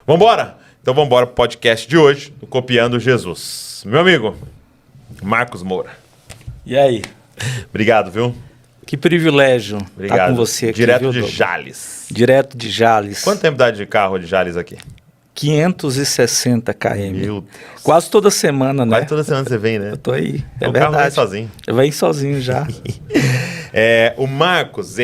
Vambora? Então vambora pro podcast de hoje, do Copiando Jesus. Meu amigo, Marcos Moura. E aí? Obrigado, viu? Que privilégio estar com você aqui. Direto viu, de Douglas? Jales. Direto de Jales. Quanto tempo dá de carro de Jales aqui? 560 km. Meu Deus. Quase toda semana, né? Quase toda semana você vem, né? Eu tô aí. É o verdade. carro vem sozinho. Vem sozinho já. O Marcos,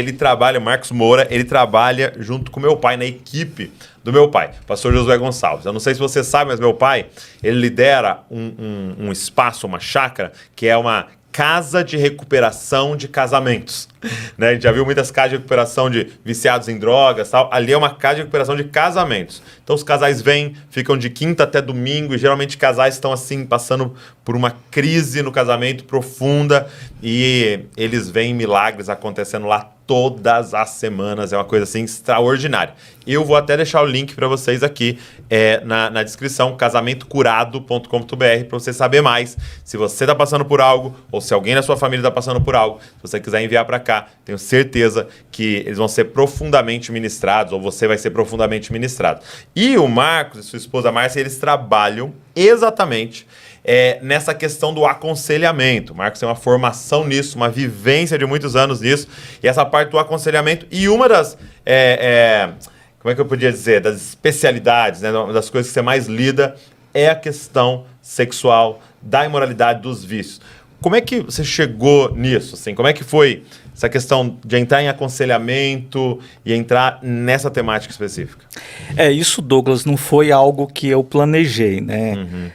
Marcos Moura, ele trabalha junto com meu pai, na equipe do meu pai, pastor Josué Gonçalves. Eu não sei se você sabe, mas meu pai, ele lidera um espaço, uma chácara, que é uma casa de recuperação de casamentos. Né? A gente já viu muitas casas de recuperação de viciados em drogas, tal. Ali é uma casa de recuperação de casamentos. Então os casais vêm, ficam de quinta até domingo, e geralmente casais estão assim, passando por uma crise no casamento profunda, e eles veem milagres acontecendo lá todas as semanas. É uma coisa assim extraordinária. Eu vou até deixar o link para vocês aqui na descrição, casamentoCurado.com.br, para você saber mais. Se você está passando por algo, ou se alguém na sua família está passando por algo, se você quiser enviar para cá, tenho certeza que eles vão ser profundamente ministrados, ou você vai ser profundamente ministrado. E o Marcos e sua esposa Márcia, eles trabalham exatamente nessa questão do aconselhamento. O Marcos tem uma formação nisso, uma vivência de muitos anos nisso, e essa parte do aconselhamento, e uma das, como é que eu podia dizer, das especialidades, né, das coisas que você mais lida, é a questão sexual, da imoralidade, dos vícios. Como é que você chegou nisso? Assim? Como é que foi essa questão de entrar em aconselhamento e entrar nessa temática específica? Isso, Douglas, não foi algo que eu planejei, né? Uhum.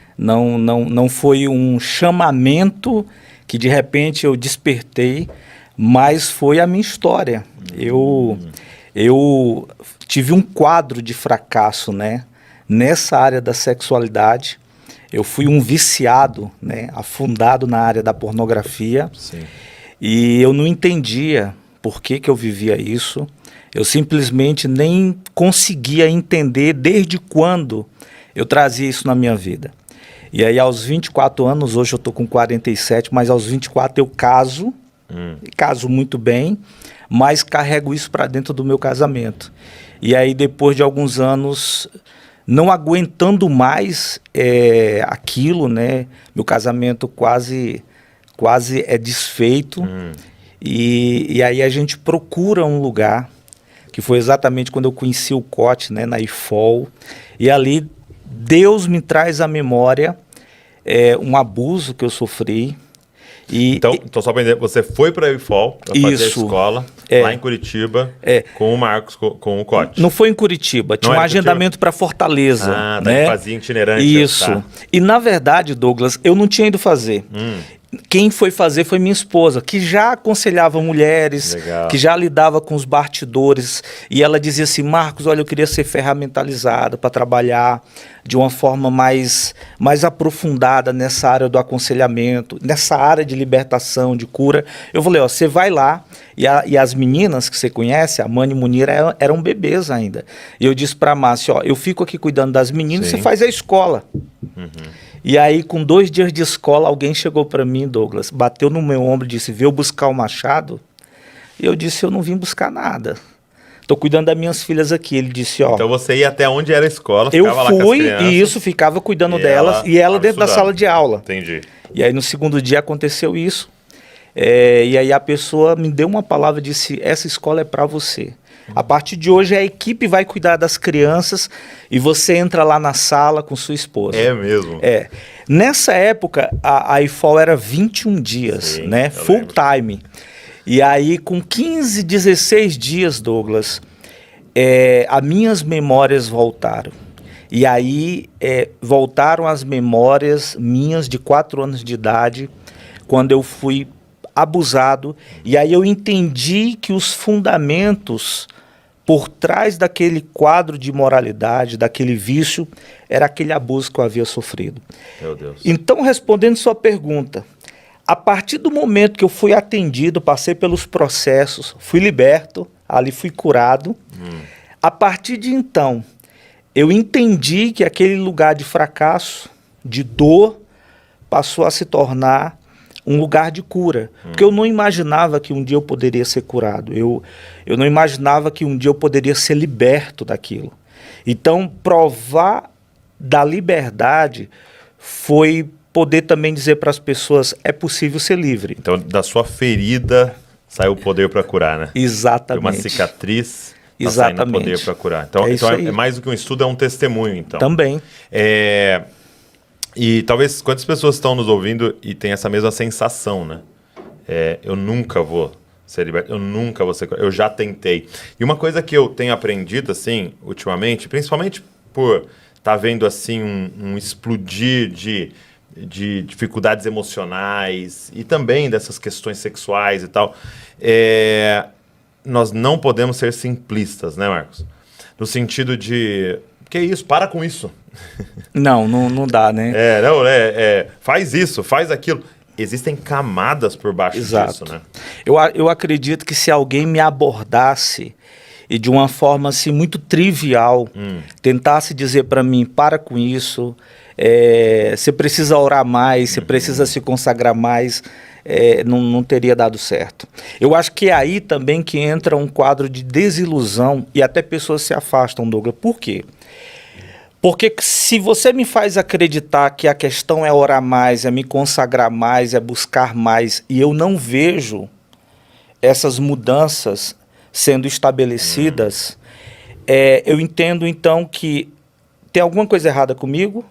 Não foi um chamamento que de repente eu despertei, mas foi a minha história. Eu tive um quadro de fracasso, né? Nessa área da sexualidade. Eu fui um viciado, né? Afundado na área da pornografia. Sim. E eu não entendia por que eu vivia isso. Eu simplesmente nem conseguia entender desde quando eu trazia isso na minha vida. E aí aos 24 anos, hoje eu estou com 47, mas aos 24 eu caso, caso muito bem, mas carrego isso para dentro do meu casamento. E aí depois de alguns anos, não aguentando mais aquilo, né? Meu casamento quase é desfeito. E aí a gente procura um lugar, que foi exatamente quando eu conheci o COT, né, na IFOL, e ali Deus me traz à memória um abuso que eu sofri. Então só para entender, você foi para a IFOL para fazer a escola lá em Curitiba com o Marcos, com o COT. Não foi em Curitiba, tinha um agendamento para Fortaleza. Né? Fazia itinerante. Isso. Tá. E na verdade, Douglas, eu não tinha ido fazer. Quem foi fazer foi minha esposa, que já aconselhava mulheres, Legal. que já lidava com os bastidores. E ela dizia assim, Marcos, olha, eu queria ser ferramentalizada para trabalhar de uma forma mais aprofundada nessa área do aconselhamento, nessa área de libertação, de cura. Eu falei, você vai lá, e as meninas que você conhece, a Mani e Munira, eram bebês ainda. E eu disse para a Márcia, eu fico aqui cuidando das meninas, Sim. você faz a escola. E aí, com 2 dias de escola, alguém chegou para mim, Douglas, bateu no meu ombro e disse, veio buscar o machado? E eu disse, eu não vim buscar nada. Estou cuidando das minhas filhas aqui. Ele disse, Então você ia até onde era a escola, eu ficava lá com as fui crianças, e isso, ficava cuidando delas, e ela dentro da sala de aula. Entendi. E aí, no segundo dia, aconteceu isso. E aí a pessoa me deu uma palavra e disse, essa escola é para você. A partir de hoje, a equipe vai cuidar das crianças e você entra lá na sala com sua esposa. É mesmo? Nessa época, a IFOL era 21 dias, Sim, né? Full time. E aí, com 15, 16 dias, Douglas, as minhas memórias voltaram. E aí, voltaram as memórias minhas de 4 anos de idade, quando eu fui abusado. E aí eu entendi que os fundamentos por trás daquele quadro de moralidade, daquele vício, era aquele abuso que eu havia sofrido. Meu Deus. Então, respondendo sua pergunta, a partir do momento que eu fui atendido, passei pelos processos, fui liberto, ali fui curado, a partir de então, eu entendi que aquele lugar de fracasso, de dor, passou a se tornar um lugar de cura. Porque eu não imaginava que um dia eu poderia ser curado. Eu não imaginava que um dia eu poderia ser liberto daquilo. Então, provar da liberdade foi poder também dizer para as pessoas, é possível ser livre. Então, da sua ferida saiu o poder para curar, né? Exatamente. De uma cicatriz, tá exatamente. saindo poder para curar. Então, é mais do que um estudo, é um testemunho, então. Também. E talvez quantas pessoas estão nos ouvindo e têm essa mesma sensação, né? Eu nunca vou ser liberto, eu nunca vou ser curado, eu já tentei. E uma coisa que eu tenho aprendido, assim, ultimamente, principalmente por estar vendo, assim, um explodir de dificuldades emocionais e também dessas questões sexuais e tal, nós não podemos ser simplistas, né, Marcos? No sentido de, que isso, para com isso. Não dá, né? Faz isso, faz aquilo. Existem camadas por baixo disso, né? Eu acredito que se alguém me abordasse e de uma forma assim muito trivial, tentasse dizer para mim, para com isso, você precisa orar mais, você precisa se consagrar mais, não teria dado certo. Eu acho que é aí também que entra um quadro de desilusão e até pessoas se afastam, Douglas. Por quê? Porque se você me faz acreditar que a questão é orar mais, é me consagrar mais, é buscar mais, e eu não vejo essas mudanças sendo estabelecidas, eu entendo então que tem alguma coisa errada comigo,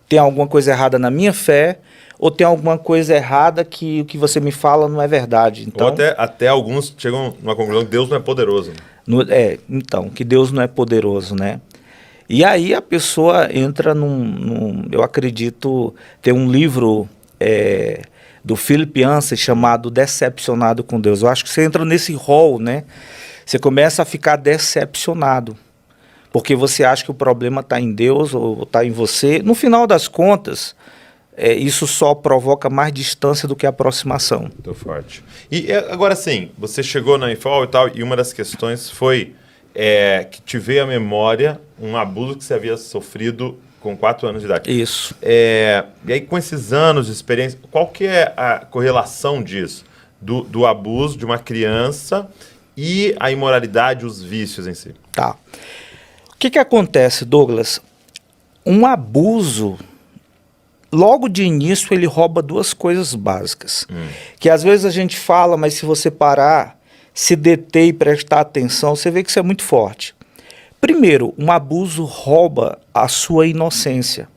tem alguma coisa errada na minha fé, ou tem alguma coisa errada que o que você me fala não é verdade. Então, ou até alguns chegam numa conclusão que Deus não é poderoso. Então, que Deus não é poderoso, né? E aí a pessoa entra eu acredito, tem um livro do Philip Yancey chamado Decepcionado com Deus. Eu acho que você entra nesse rol, né? Você começa a ficar decepcionado, porque você acha que o problema está em Deus ou está em você. No final das contas, isso só provoca mais distância do que aproximação. Muito forte. E agora sim, você chegou na Infol e tal, e uma das questões foi que te veio à memória um abuso que você havia sofrido com 4 anos de idade. Isso. E aí, com esses anos de experiência, qual que é a correlação disso? Do abuso de uma criança e a imoralidade, os vícios em si? Tá. O que acontece, Douglas? Um abuso, logo de início, ele rouba 2 coisas básicas. Que às vezes a gente fala, mas se você parar, se deter e prestar atenção, você vê que isso é muito forte. Primeiro, um abuso rouba a sua inocência.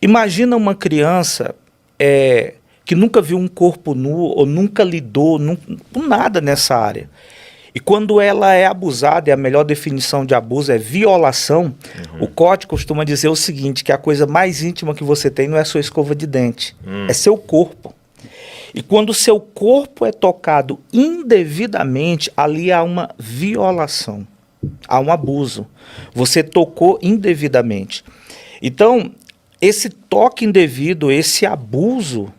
Imagina uma criança que nunca viu um corpo nu ou nunca lidou com nada nessa área. E quando ela é abusada, e a melhor definição de abuso é violação, o código costuma dizer o seguinte, que a coisa mais íntima que você tem não é sua escova de dente, é seu corpo. E quando o seu corpo é tocado indevidamente, ali há uma violação, há um abuso. Você tocou indevidamente. Então, esse toque indevido, esse abuso,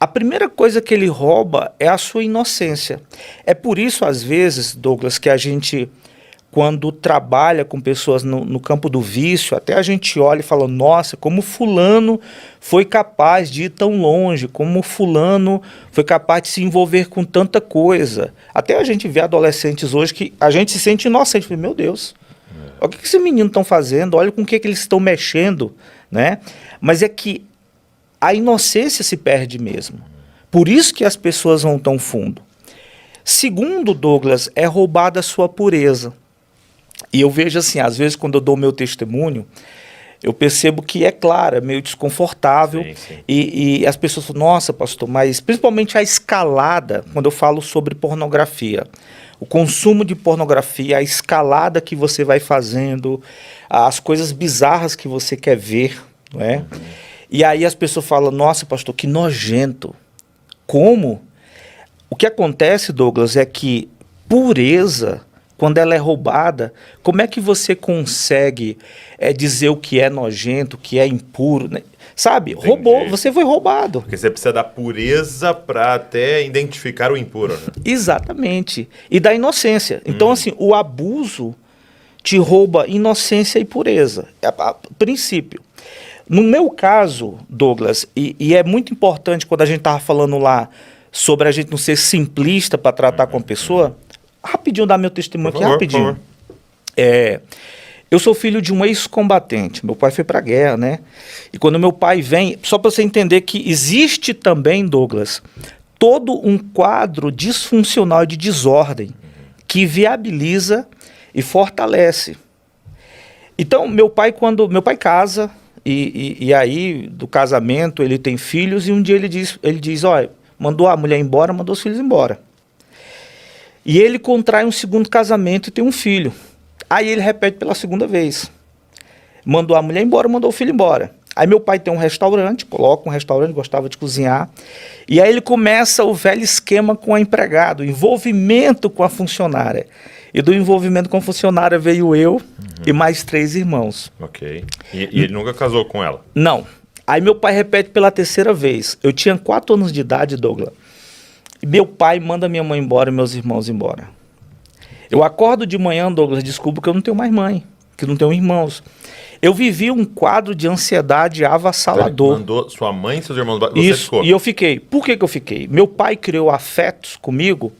a primeira coisa que ele rouba é a sua inocência. É por isso, às vezes, Douglas, que a gente, quando trabalha com pessoas no campo do vício, até a gente olha e fala, nossa, como fulano foi capaz de ir tão longe, como fulano foi capaz de se envolver com tanta coisa. Até a gente vê adolescentes hoje que a gente se sente inocente. Fala, meu Deus, olha o que esses meninos estão fazendo, olha com o que eles estão mexendo, né? Mas é que a inocência se perde mesmo. Por isso que as pessoas vão tão fundo. Segundo, Douglas, é roubada a sua pureza. E eu vejo assim, às vezes quando eu dou meu testemunho, eu percebo que, claro, é meio desconfortável. Sim. E as pessoas falam, nossa, pastor, mas principalmente a escalada, quando eu falo sobre pornografia, o consumo de pornografia, a escalada que você vai fazendo, as coisas bizarras que você quer ver, não é? E aí as pessoas falam, nossa, pastor, que nojento. Como? O que acontece, Douglas, é que pureza, quando ela é roubada, como é que você consegue dizer o que é nojento, o que é impuro, né? Sabe? Entendi. Roubou, você foi roubado. Porque você precisa da pureza para até identificar o impuro, né? Exatamente. E da inocência. Então, assim, o abuso te rouba inocência e pureza. Princípio. No meu caso, Douglas, e é muito importante quando a gente estava falando lá sobre a gente não ser simplista para tratar com a pessoa, rapidinho dar meu testemunho aqui, rapidinho. Eu sou filho de um ex-combatente. Meu pai foi para a guerra, né? E quando meu pai vem, só para você entender que existe também, Douglas, todo um quadro disfuncional de desordem que viabiliza e fortalece. Então, meu pai casa, e aí, do casamento, ele tem filhos, e um dia ele diz, olha, mandou a mulher embora, mandou os filhos embora. E ele contrai um segundo casamento e tem um filho. Aí ele repete pela segunda vez. Mandou a mulher embora, mandou o filho embora. Aí meu pai tem um restaurante, coloca um restaurante, gostava de cozinhar. E aí ele começa o velho esquema com a empregada, o envolvimento com a funcionária. E do envolvimento com a funcionária veio eu e mais 3 irmãos. Ok. E ele nunca casou com ela? Não. Aí meu pai repete pela terceira vez. Eu tinha 4 anos de idade, Douglas. E meu pai manda minha mãe embora e meus irmãos embora. Eu acordo de manhã, Douglas, descubro que eu não tenho mais mãe, que não tenho irmãos. Eu vivi um quadro de ansiedade avassalador. Mandou sua mãe e seus irmãos, você Isso, ficou? E eu fiquei. Por que eu fiquei? Meu pai criou afetos comigo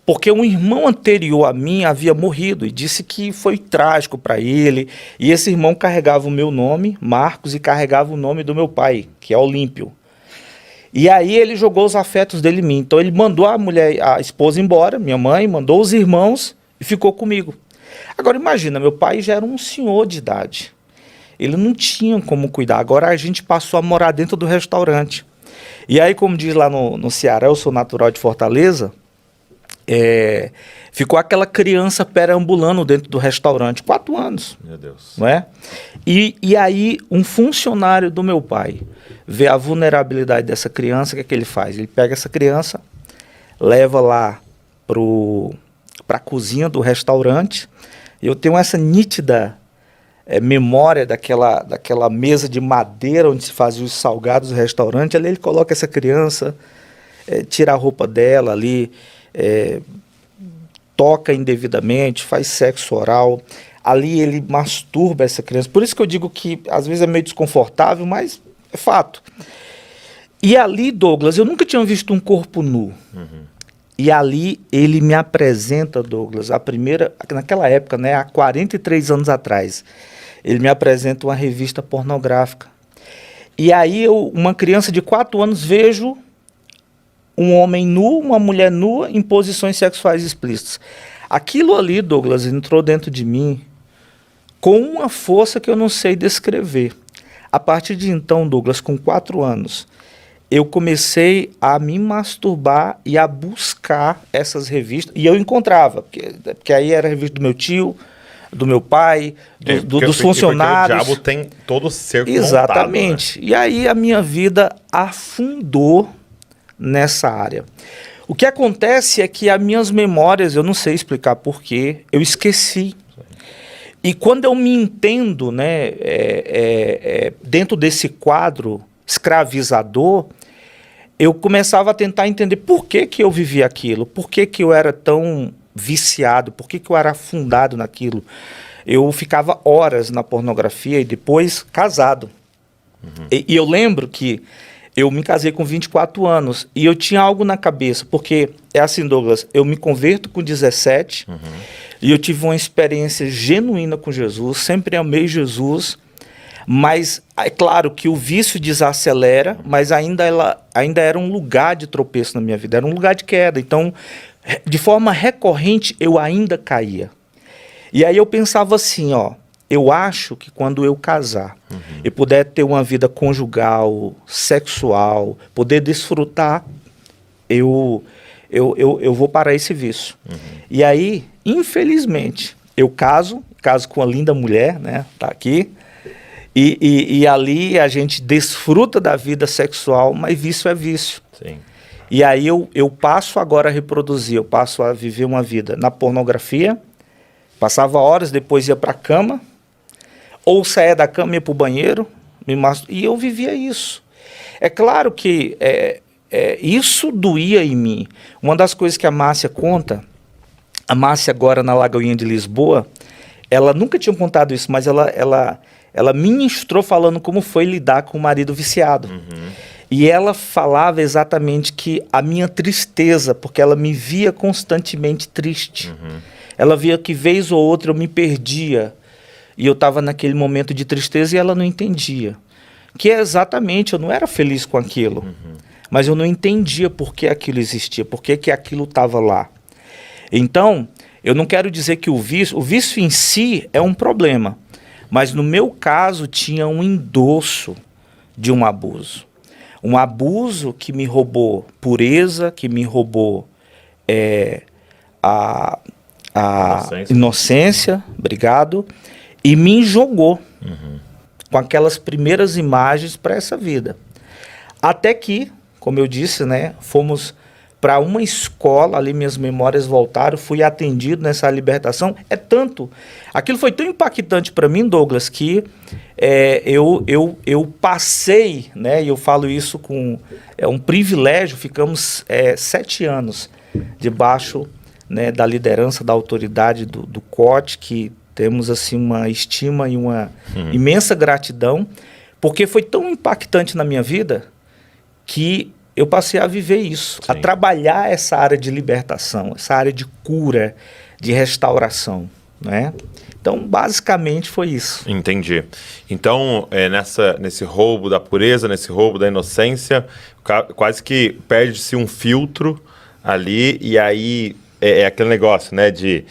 porque um irmão anterior a mim havia morrido e disse que foi trágico para ele. E esse irmão carregava o meu nome, Marcos, e carregava o nome do meu pai, que é Olímpio. E aí ele jogou os afetos dele em mim. Então ele mandou a esposa embora, minha mãe, mandou os irmãos e ficou comigo. Agora imagina, meu pai já era um senhor de idade. Ele não tinha como cuidar. Agora a gente passou a morar dentro do restaurante. E aí, como diz lá no Ceará, eu sou natural de Fortaleza, ficou aquela criança perambulando dentro do restaurante, 4 anos. Meu Deus. Não é? E aí, um funcionário do meu pai vê a vulnerabilidade dessa criança, o que é que ele faz? Ele pega essa criança, leva lá para a cozinha do restaurante. Eu tenho essa nítida memória daquela mesa de madeira onde se fazia os salgados do restaurante. Ali ele coloca essa criança, tira a roupa dela ali, toca indevidamente, faz sexo oral. Ali ele masturba essa criança. Por isso que eu digo que às vezes é meio desconfortável, mas é fato. E ali, Douglas, eu nunca tinha visto um corpo nu. Uhum. E ali ele me apresenta, Douglas, naquela época, né, há 43 anos atrás, ele me apresenta uma revista pornográfica. E aí uma criança de 4 anos, vejo um homem nu, uma mulher nua em posições sexuais explícitas. Aquilo ali, Douglas, entrou dentro de mim com uma força que eu não sei descrever. A partir de então, Douglas, com 4 anos, eu comecei a me masturbar e a buscar essas revistas. E eu encontrava, porque aí era a revista do meu tio, do meu pai, dos funcionários. Porque o diabo tem todo o cerco Exatamente. montado, né? E aí a minha vida afundou nessa área. O que acontece é que as minhas memórias, eu não sei explicar porquê, eu esqueci. E quando eu me entendo, né, dentro desse quadro escravizador, eu começava a tentar entender por que eu vivia aquilo, por que eu era tão viciado, por que eu era afundado naquilo. Eu ficava horas na pornografia e depois casado. Uhum. E eu lembro que eu me casei com 24 anos e eu tinha algo na cabeça, porque é assim, Douglas, eu me converto com 17 e eu tive uma experiência genuína com Jesus, sempre amei Jesus, mas é claro que o vício desacelera, mas ainda era um lugar de tropeço na minha vida, era um lugar de queda. Então, de forma recorrente, eu ainda caía. E aí eu pensava assim, eu acho que quando eu casar e puder ter uma vida conjugal, sexual, poder desfrutar, eu vou parar esse vício. E aí, infelizmente, eu caso com uma linda mulher, né? Tá aqui. E ali a gente desfruta da vida sexual, mas vício é vício. Sim. E aí eu passo agora a reproduzir, eu passo a viver uma vida na pornografia, passava horas, depois ia para a cama, ou saía da cama e ia para o banheiro, e eu vivia isso. É claro que isso doía em mim. Uma das coisas que a Márcia conta, a Márcia agora na Lagoinha de Lisboa, ela nunca tinha contado isso, mas ela ministrou falando como foi lidar com o marido viciado. E ela falava exatamente que a minha tristeza, porque ela me via constantemente triste. Ela via que vez ou outra eu me perdia e eu estava naquele momento de tristeza e ela não entendia. Que é exatamente, eu não era feliz com aquilo, mas eu não entendia por que aquilo existia, por que aquilo estava lá. Então, eu não quero dizer que o vício em si é um problema, mas no meu caso tinha um endosso de um abuso. Um abuso que me roubou pureza, que me roubou a inocência, obrigado, e me jogou com aquelas primeiras imagens para essa vida. Até que, como eu disse, né, fomos para uma escola, ali minhas memórias voltaram, fui atendido nessa libertação. Aquilo foi tão impactante para mim, Douglas, que eu passei, né, e eu falo isso com um privilégio, ficamos 7 anos debaixo, né, da liderança, da autoridade do COT, que temos assim uma estima e uma imensa gratidão, porque foi tão impactante na minha vida que eu passei a viver isso, a trabalhar essa área de libertação, essa área de cura, de restauração, né? Então, basicamente foi isso. Entendi. Então, nesse roubo da pureza, nesse roubo da inocência, quase que perde-se um filtro ali, e aí é aquele negócio, né, de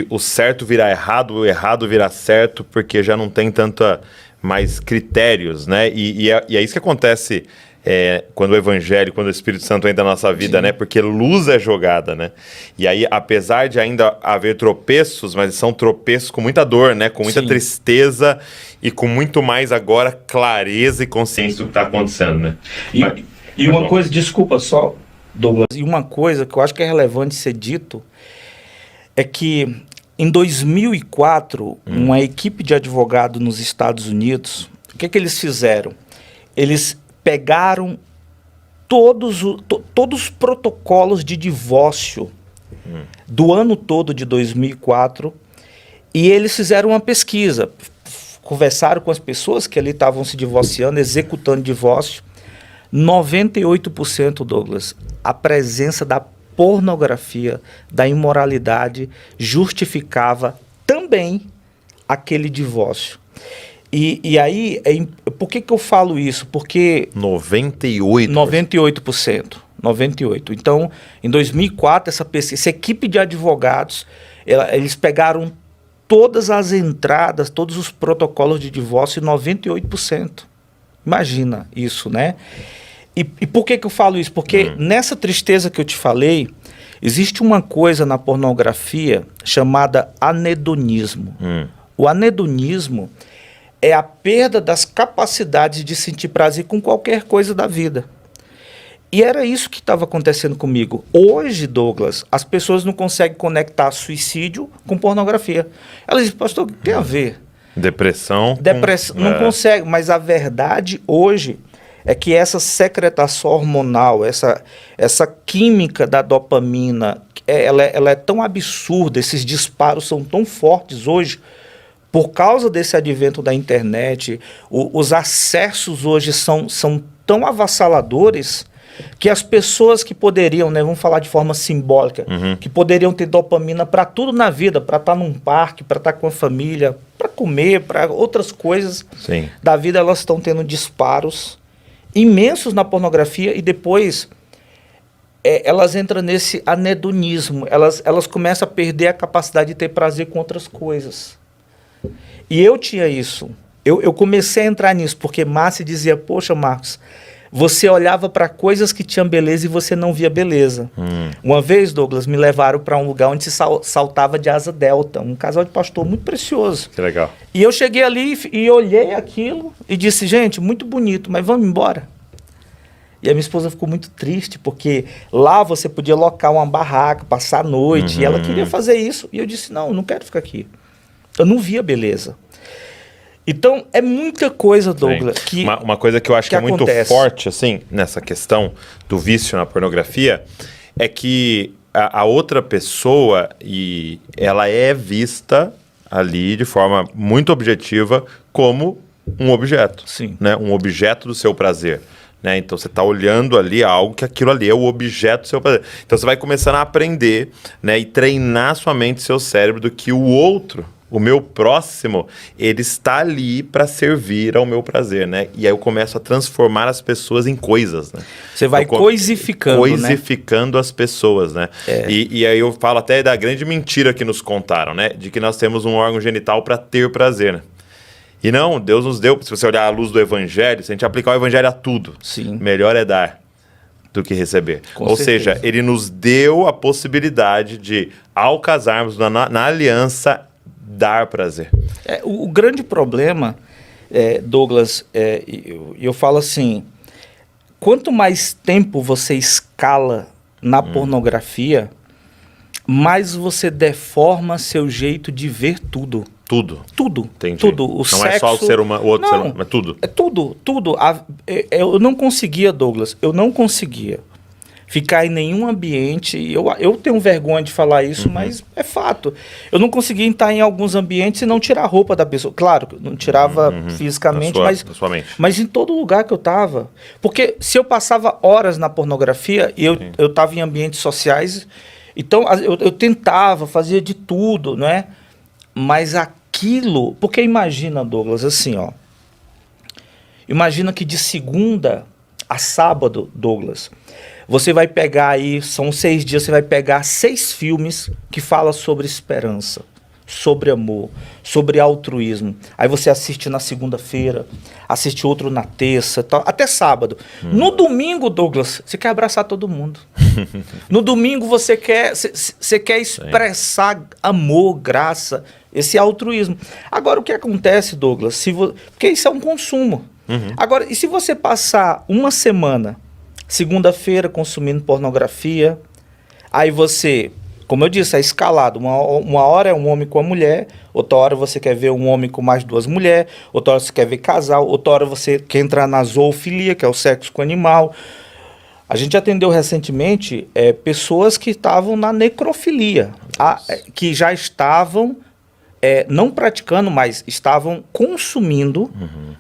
o certo virar errado, o errado virar certo, porque já não tem tanta mais critérios, né? E é isso que acontece quando o Evangelho, quando o Espírito Santo entra na nossa vida, né? Porque luz é jogada, né? E aí, apesar de ainda haver tropeços, mas são tropeços com muita dor, né? Com muita tristeza e com muito mais agora clareza e consciência do que está acontecendo, né? E uma coisa, desculpa só, Douglas, e uma coisa que eu acho que é relevante ser dito é que em 2004, uma equipe de advogado nos Estados Unidos, o que eles fizeram? Eles pegaram todos os protocolos de divórcio do ano todo de 2004 e eles fizeram uma pesquisa, conversaram com as pessoas que ali estavam se divorciando, executando divórcio. 98%, Douglas, a presença da pornografia, da imoralidade justificava também aquele divórcio. E aí, por que eu falo isso? Porque 98%. 98%. Então, em 2004, essa equipe de advogados, eles pegaram todas as entradas, todos os protocolos de divórcio, 98%. Imagina isso, né? E por que eu falo isso? Porque nessa tristeza que eu te falei, existe uma coisa na pornografia chamada anedonismo. O anedonismo é a perda das capacidades de sentir prazer com qualquer coisa da vida. E era isso que estava acontecendo comigo. Hoje, Douglas, as pessoas não conseguem conectar suicídio com pornografia. Elas dizem, pastor, o que tem a ver? Depressão. Não consegue, mas a verdade hoje é que essa secretação hormonal, essa química da dopamina, ela é tão absurda, esses disparos são tão fortes hoje, por causa desse advento da internet, os acessos hoje são tão avassaladores que as pessoas que poderiam, né, vamos falar de forma simbólica, que poderiam ter dopamina para tudo na vida, para estar num parque, para estar com a família, para comer, para outras coisas da vida, elas estão tendo disparos imensos na pornografia e depois elas entram nesse anedonismo, elas começam a perder a capacidade de ter prazer com outras coisas. E eu tinha isso. Eu comecei a entrar nisso, porque Márcia dizia, poxa, Marcos, você olhava para coisas que tinham beleza e você não via beleza. Uma vez, Douglas, me levaram para um lugar onde se saltava de asa delta, um casal de pastor muito precioso. Que legal. E eu cheguei ali e olhei aquilo e disse, gente, muito bonito, mas vamos embora. E a minha esposa ficou muito triste, porque lá você podia locar uma barraca, passar a noite, e ela queria fazer isso. E eu disse, não quero ficar aqui. Eu não via beleza. Então, é muita coisa, Douglas. Uma coisa que eu acho que é muito forte, assim, nessa questão do vício na pornografia, é que a outra pessoa, ela é vista ali de forma muito objetiva como um objeto. Sim. Né? Um objeto do seu prazer. Né? Então, você está olhando ali algo que aquilo ali é o objeto do seu prazer. Então, você vai começando a aprender, né, e treinar sua mente e seu cérebro do que o outro O meu próximo, ele está ali para servir ao meu prazer, né? E aí eu começo a transformar as pessoas em coisas, né? Você vai coisificando, coisificando as pessoas, né? E aí eu falo até da grande mentira que nos contaram, né? De que nós temos um órgão genital para ter prazer, né? E não, Deus nos deu, se você olhar à luz do Evangelho, se a gente aplicar o Evangelho a tudo, Sim. melhor é dar do que receber. Ou seja, ele nos deu a possibilidade de, ao casarmos na aliança, dar prazer. O grande problema, Douglas, eu falo assim, quanto mais tempo você escala na pornografia, mais você deforma seu jeito de ver tudo. Tudo. Entendi. Tudo. O não sexo, é só o ser humano, o outro ser humano, mas tudo. É tudo. Eu não conseguia, Douglas, eu não conseguia ficar em nenhum ambiente. Eu tenho vergonha de falar isso, mas é fato. Eu não conseguia estar em alguns ambientes e não tirar a roupa da pessoa. Claro, não tirava fisicamente, da sua mente. Mas em todo lugar que eu estava. Porque se eu passava horas na pornografia e eu estava em ambientes sociais, então eu tentava, fazia de tudo, não é? Mas aquilo... Porque imagina, Douglas, assim, ó. Imagina que de segunda a sábado, Douglas, você vai pegar aí, são 6 dias, você vai pegar 6 filmes que falam sobre esperança, sobre amor, sobre altruísmo. Aí você assiste na segunda-feira, assiste outro na terça, até sábado. No domingo, Douglas, você quer abraçar todo mundo. No domingo você quer expressar amor, graça, esse altruísmo. Agora, o que acontece, Douglas? Porque isso é um consumo. Agora, e se você passar uma semana, segunda-feira, consumindo pornografia, aí você, como eu disse, é escalado. Uma hora é um homem com a mulher, outra hora você quer ver um homem com mais 2 mulheres, outra hora você quer ver casal, outra hora você quer entrar na zoofilia, que é o sexo com animal. A gente atendeu recentemente pessoas que estavam na necrofilia, que já estavam... não praticando, mas estavam consumindo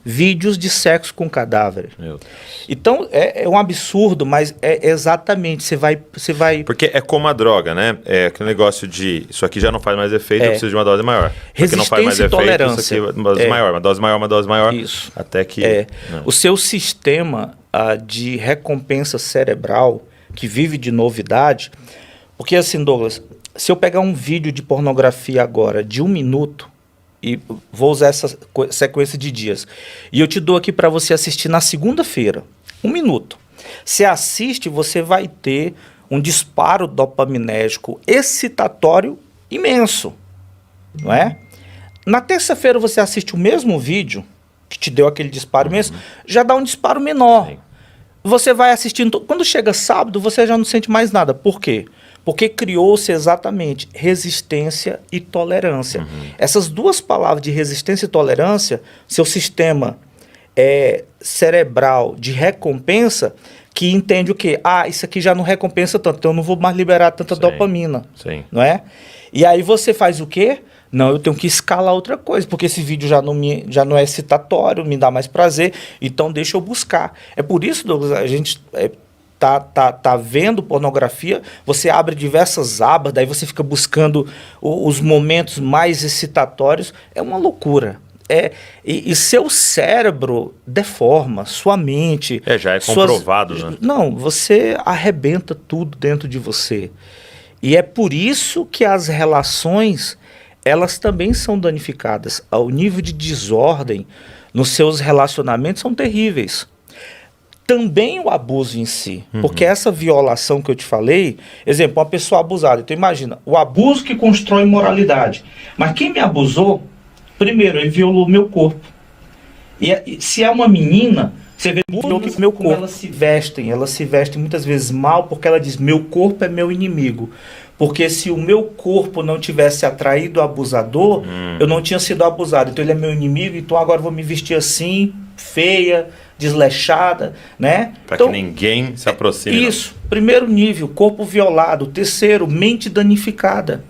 vídeos de sexo com cadáver. Então, é um absurdo, mas é exatamente, você vai... Porque é como a droga, né? É aquele negócio de, isso aqui já não faz mais efeito, eu preciso de uma dose maior. Porque não faz mais efeito, tolerância. Isso aqui é uma dose maior, uma dose maior. Isso. Até que... O seu sistema de recompensa cerebral, que vive de novidade, porque assim, Douglas... Se eu pegar um vídeo de pornografia agora de 1 minuto, e vou usar essa sequência de dias, e eu te dou aqui para você assistir na segunda-feira, 1 minuto. Você assiste, você vai ter um disparo dopaminérgico excitatório imenso, não é? Na terça-feira você assiste o mesmo vídeo, que te deu aquele disparo imenso, já dá um disparo menor. Sim. Você vai assistindo, quando chega sábado, você já não sente mais nada. Por quê? Porque criou-se exatamente resistência e tolerância. Essas duas palavras de resistência e tolerância, seu sistema cerebral de recompensa, que entende o quê? Isso aqui já não recompensa tanto, então eu não vou mais liberar tanta dopamina. Sim. Não é? E aí você faz o quê? Não, eu tenho que escalar outra coisa, porque esse vídeo já não é excitatório, me dá mais prazer, então deixa eu buscar. É por isso, Douglas, a gente... Tá vendo pornografia, você abre diversas abas, daí você fica buscando os momentos mais excitatórios. É uma loucura. E seu cérebro deforma, sua mente... já é comprovado, né? Não, você arrebenta tudo dentro de você. E é por isso que as relações, elas também são danificadas. O nível de desordem nos seus relacionamentos são terríveis. Também o abuso em si, porque essa violação que eu te falei, exemplo, uma pessoa abusada, então imagina, o abuso que constrói moralidade, mas quem me abusou, primeiro, ele violou meu corpo, e se é uma menina, você vê que meu corpo, elas se vestem muitas vezes mal, porque ela diz, meu corpo é meu inimigo, porque se o meu corpo não tivesse atraído o abusador, eu não tinha sido abusado, então ele é meu inimigo, então agora eu vou me vestir assim, feia, desleixada, né? Para que ninguém se aproxime. Isso. Primeiro nível, corpo violado. Terceiro, mente danificada.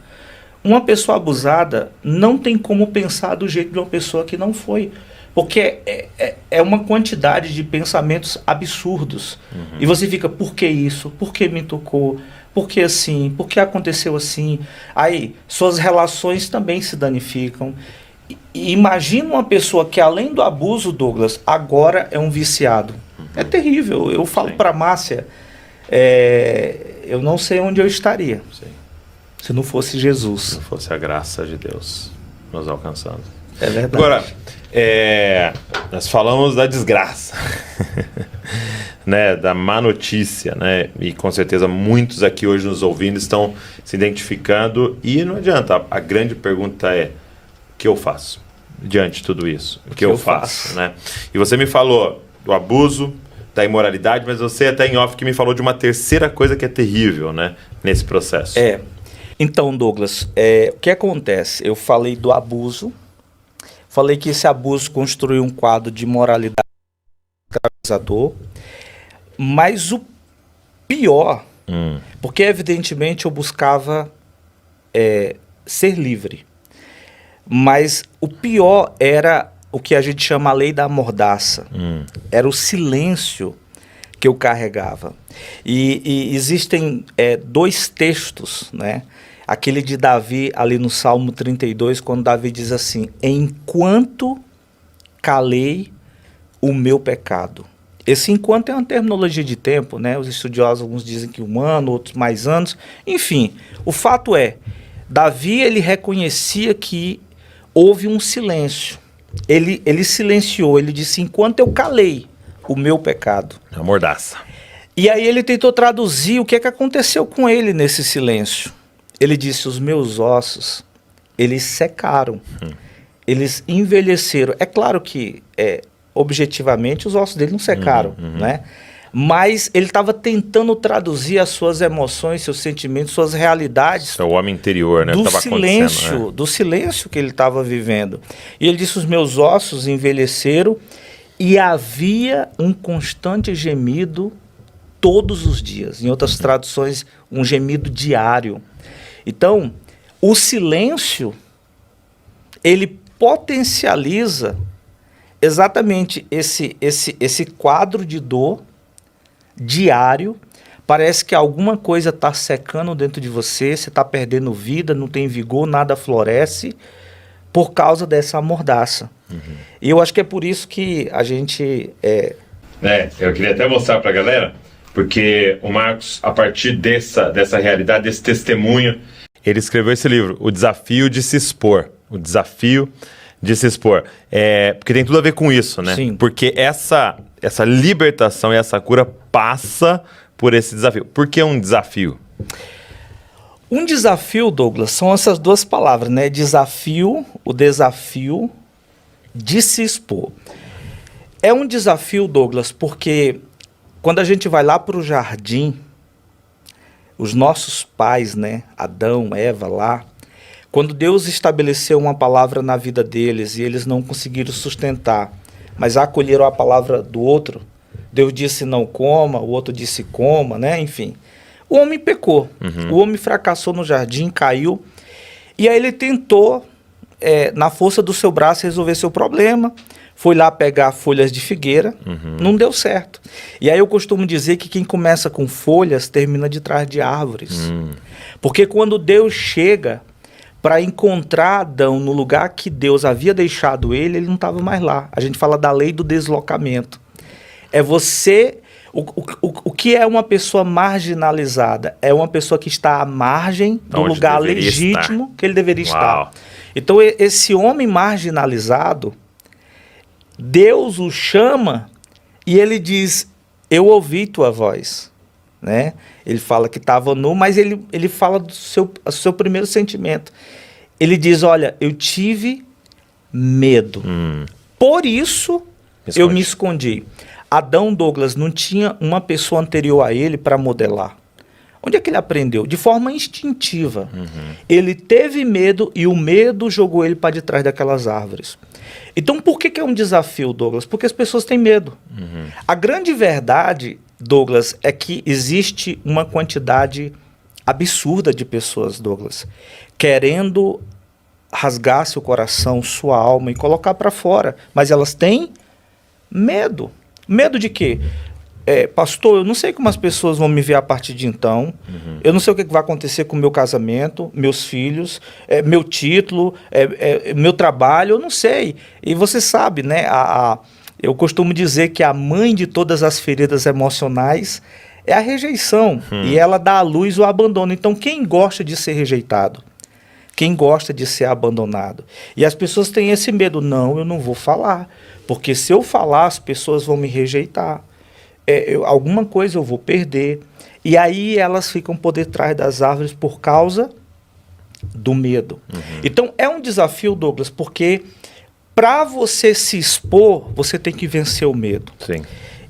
Uma pessoa abusada não tem como pensar do jeito de uma pessoa que não foi. Porque é uma quantidade de pensamentos absurdos. E você fica, por que isso? Por que me tocou? Por que assim? Por que aconteceu assim? Aí, suas relações também se danificam. E imagina uma pessoa que, além do abuso, Douglas, agora é um viciado. É terrível. Eu falo Sim. para Márcia, eu não sei onde eu estaria se não fosse Jesus. Se não fosse a graça de Deus nos alcançando. É verdade. Agora, nós falamos da desgraça, né, da má notícia, né, e com certeza muitos aqui hoje nos ouvindo estão se identificando e não adianta, a grande pergunta é, o que eu faço diante de tudo isso? O que eu faço, né? E você me falou do abuso, da imoralidade, mas você até em off que me falou de uma terceira coisa que é terrível, né, nesse processo. Então, Douglas, o que acontece? Eu falei do abuso, falei que esse abuso construiu um quadro de moralidade escravizador, mas o pior, porque evidentemente eu buscava ser livre, mas o pior era o que a gente chama a lei da mordaça, era o silêncio que eu carregava. E existem dois textos, né? Aquele de Davi, ali no Salmo 32, quando Davi diz assim, enquanto calei o meu pecado. Esse enquanto é uma terminologia de tempo, né? Os estudiosos, alguns dizem que 1 ano, outros mais anos. Enfim, o fato é, Davi, ele reconhecia que houve um silêncio. Ele silenciou, ele disse, enquanto eu calei o meu pecado. A mordaça. E aí ele tentou traduzir o que aconteceu com ele nesse silêncio. Ele disse, os meus ossos, eles secaram, eles envelheceram. É claro que, objetivamente, os ossos dele não secaram, né? Mas ele estava tentando traduzir as suas emoções, seus sentimentos, suas realidades. É o homem interior, né? Do silêncio que ele estava vivendo. E ele disse, os meus ossos envelheceram e havia um constante gemido todos os dias. Em outras traduções, um gemido diário. Então, o silêncio, ele potencializa exatamente esse quadro de dor diário. Parece que alguma coisa está secando dentro de você, você está perdendo vida, não tem vigor, nada floresce, por causa dessa mordaça. E eu acho que é por isso que a gente... eu queria até mostrar para a galera, porque o Marcos, a partir dessa realidade, desse testemunho, ele escreveu esse livro, O Desafio de se Expor. O Desafio de se Expor. Porque tem tudo a ver com isso, né? Sim. Porque essa libertação e essa cura passa por esse desafio. Por que um desafio? Um desafio, Douglas, são essas duas palavras, né? Desafio, o desafio de se expor. É um desafio, Douglas, porque quando a gente vai lá para o jardim, os nossos pais, né? Adão, Eva lá, quando Deus estabeleceu uma palavra na vida deles e eles não conseguiram sustentar, mas acolheram a palavra do outro, Deus disse não coma, o outro disse coma, né? Enfim, o homem pecou, o homem fracassou no jardim, caiu, e aí ele tentou, na força do seu braço, resolver seu problema, foi lá pegar folhas de figueira, não deu certo. E aí eu costumo dizer que quem começa com folhas, termina de trás de árvores. Porque quando Deus chega para encontrar Adão no lugar que Deus havia deixado ele não estava mais lá. A gente fala da lei do deslocamento. É você... O que é uma pessoa marginalizada? É uma pessoa que está à margem do lugar legítimo que ele deveria estar. Então, esse homem marginalizado, Deus o chama e ele diz, eu ouvi tua voz. Né? Ele fala que estava nu, mas ele fala do seu primeiro sentimento. Ele diz, olha, eu tive medo. Por isso, eu me escondi. Adão, Douglas, não tinha uma pessoa anterior a ele para modelar. Onde é que ele aprendeu? De forma instintiva. Ele teve medo e o medo jogou ele para de trás daquelas árvores. Então, por que é um desafio, Douglas? Porque as pessoas têm medo. A grande verdade, Douglas, é que existe uma quantidade absurda de pessoas, Douglas, querendo rasgar seu coração, sua alma e colocar para fora. Mas elas têm medo. Medo de quê? pastor, eu não sei como as pessoas vão me ver a partir de então, eu não sei o que vai acontecer com o meu casamento, meus filhos, meu título, meu trabalho, eu não sei. E você sabe, né, eu costumo dizer que a mãe de todas as feridas emocionais é a rejeição, e ela dá à luz o abandono. Então, quem gosta de ser rejeitado? Quem gosta de ser abandonado? E as pessoas têm esse medo, não, eu não vou falar, porque se eu falar, as pessoas vão me rejeitar. Alguma coisa eu vou perder. E aí elas ficam por detrás das árvores por causa do medo. Então é um desafio, Douglas, porque para você se expor, você tem que vencer o medo. Sim.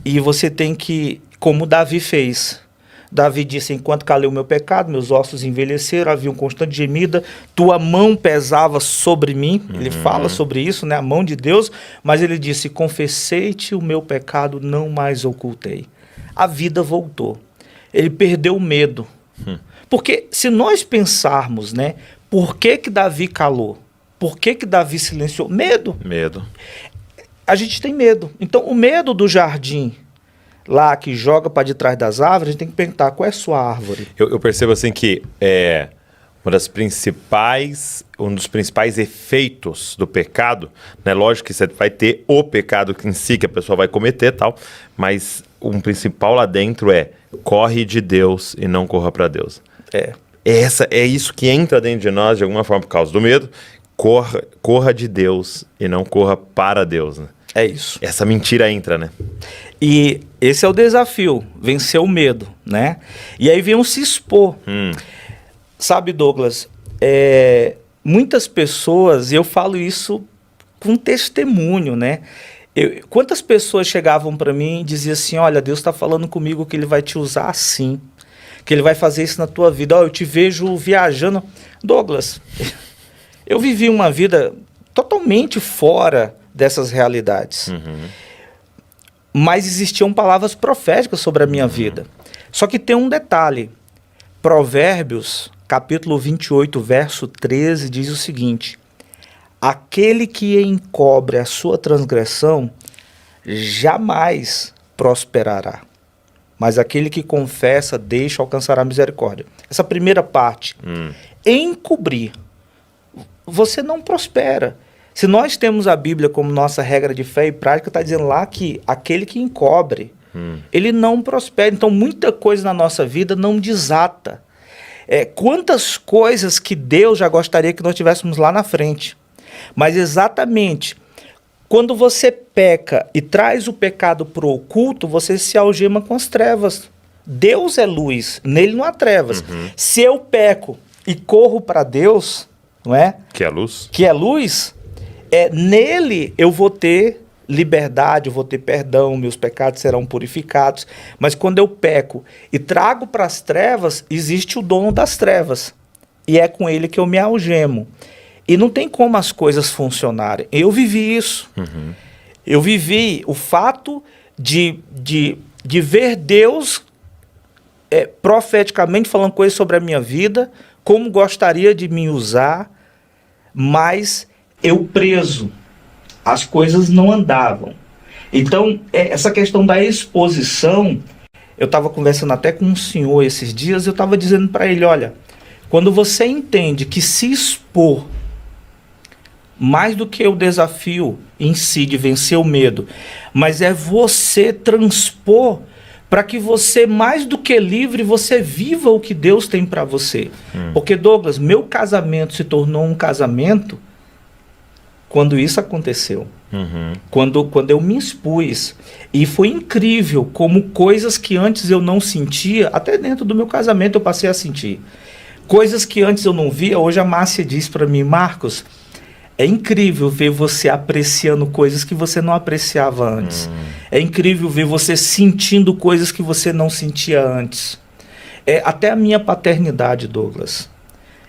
E você tem que, como Davi fez. Davi disse, enquanto calei o meu pecado, meus ossos envelheceram, havia um constante gemida, tua mão pesava sobre mim. Ele fala sobre isso, né, a mão de Deus, mas ele disse, confessei-te o meu pecado, não mais ocultei. A vida voltou. Ele perdeu o medo. Porque se nós pensarmos, né, por que Davi calou? Por que Davi silenciou? Medo. Medo. A gente tem medo. Então, o medo do jardim, lá que joga para de trás das árvores, a gente tem que perguntar qual é a sua árvore. Eu percebo assim que um dos principais efeitos do pecado, né? Lógico que você vai ter o pecado em si que a pessoa vai cometer e tal, mas um principal lá dentro corre de Deus e não corra para Deus. É isso que entra dentro de nós de alguma forma por causa do medo. Corra de Deus e não corra para Deus, né? É isso. Essa mentira entra, né? E esse é o desafio, vencer o medo, né? E aí vem um se expor. Sabe, Douglas, muitas pessoas, e eu falo isso com testemunho, né? Quantas pessoas chegavam para mim e diziam assim, olha, Deus está falando comigo que Ele vai te usar assim, que Ele vai fazer isso na tua vida. Eu te vejo viajando. Douglas, eu vivi uma vida totalmente fora dessas realidades. Mas existiam palavras proféticas sobre a minha vida. Só que tem um detalhe. Provérbios, capítulo 28, verso 13, diz o seguinte: aquele que encobre a sua transgressão jamais prosperará, mas aquele que confessa deixa alcançará misericórdia. Essa primeira parte, encobrir, você não prospera. Se nós temos a Bíblia como nossa regra de fé e prática, está dizendo lá que aquele que encobre, ele não prospera. Então, muita coisa na nossa vida não desata. Quantas coisas que Deus já gostaria que nós tivéssemos lá na frente. Mas exatamente, quando você peca e traz o pecado para o oculto, você se algema com as trevas. Deus é luz, nele não há trevas. Se eu peco e corro para Deus, não é? Que é luz. Que é luz, nele eu vou ter liberdade, eu vou ter perdão, meus pecados serão purificados. Mas quando eu peco e trago para as trevas, existe o dono das trevas. E é com ele que eu me algemo. E não tem como as coisas funcionarem. Eu vivi isso. Eu vivi o fato de ver Deus profeticamente falando coisas sobre a minha vida, como gostaria de me usar, mas eu preso. As coisas não andavam. Então, essa questão da exposição, eu estava conversando até com um senhor esses dias, eu estava dizendo para ele, olha, quando você entende que se expor, mais do que o desafio em si de vencer o medo, mas é você transpor para que você, mais do que livre, você viva o que Deus tem para você. Porque, Douglas, meu casamento se tornou um casamento quando isso aconteceu. Quando eu me expus. E foi incrível como coisas que antes eu não sentia, até dentro do meu casamento eu passei a sentir. Coisas que antes eu não via, hoje a Márcia diz para mim, Marcos, é incrível ver você apreciando coisas que você não apreciava antes. É incrível ver você sentindo coisas que você não sentia antes. Até a minha paternidade, Douglas.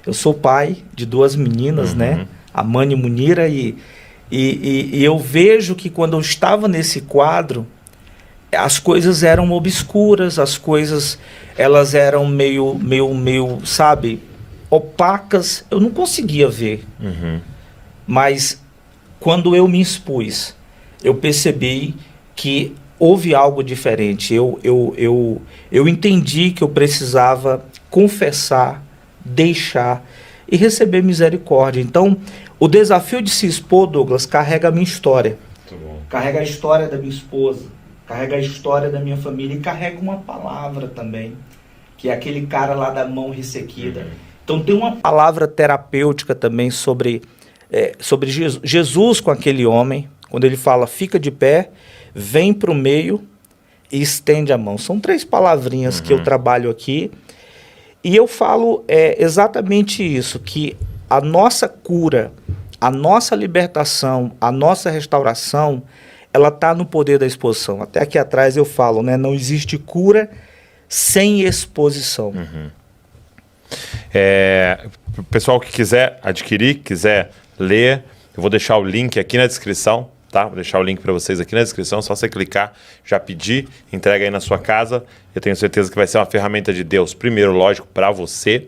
Eu sou pai de 2 meninas, né? A Mani e Munira, e eu vejo que quando eu estava nesse quadro, as coisas eram obscuras, as coisas, elas eram meio, sabe, opacas. Eu não conseguia ver. Mas quando eu me expus, eu percebi que houve algo diferente. Eu entendi que eu precisava confessar, deixar e receber misericórdia. Então, o desafio de se expor, Douglas, carrega a minha história. Carrega a história da minha esposa, carrega a história da minha família e carrega uma palavra também, que é aquele cara lá da mão ressequida. Então tem uma palavra terapêutica também sobre Jesus com aquele homem, quando ele fala, fica de pé, vem para o meio e estende a mão. São 3 palavrinhas que eu trabalho aqui. E eu falo exatamente isso, que a nossa cura, a nossa libertação, a nossa restauração, ela está no poder da exposição. Até aqui atrás eu falo, né? Não existe cura sem exposição. O pessoal que quiser adquirir, quiser ler, eu vou deixar o link aqui na descrição, tá? Vou deixar o link para vocês aqui na descrição, só você clicar, já pedir, entrega aí na sua casa. Eu tenho certeza que vai ser uma ferramenta de Deus, primeiro, lógico, para você,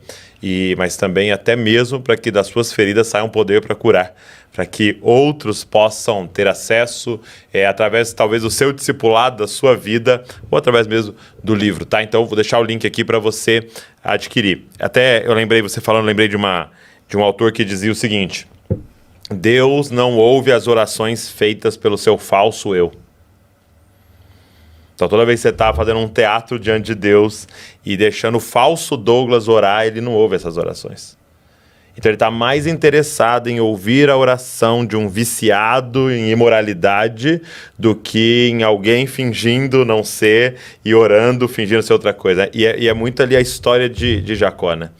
mas também até mesmo para que das suas feridas saia um poder para curar, para que outros possam ter acesso através, talvez, do seu discipulado, da sua vida, ou através mesmo do livro, tá? Então, vou deixar o link aqui para você adquirir. Até eu lembrei, você falando, lembrei de um autor que dizia o seguinte: Deus não ouve as orações feitas pelo seu falso eu. Então, toda vez que você está fazendo um teatro diante de Deus e deixando o falso Douglas orar, ele não ouve essas orações. Então, ele está mais interessado em ouvir a oração de um viciado em imoralidade do que em alguém fingindo não ser e orando, fingindo ser outra coisa. E é muito ali a história de Jacó, né?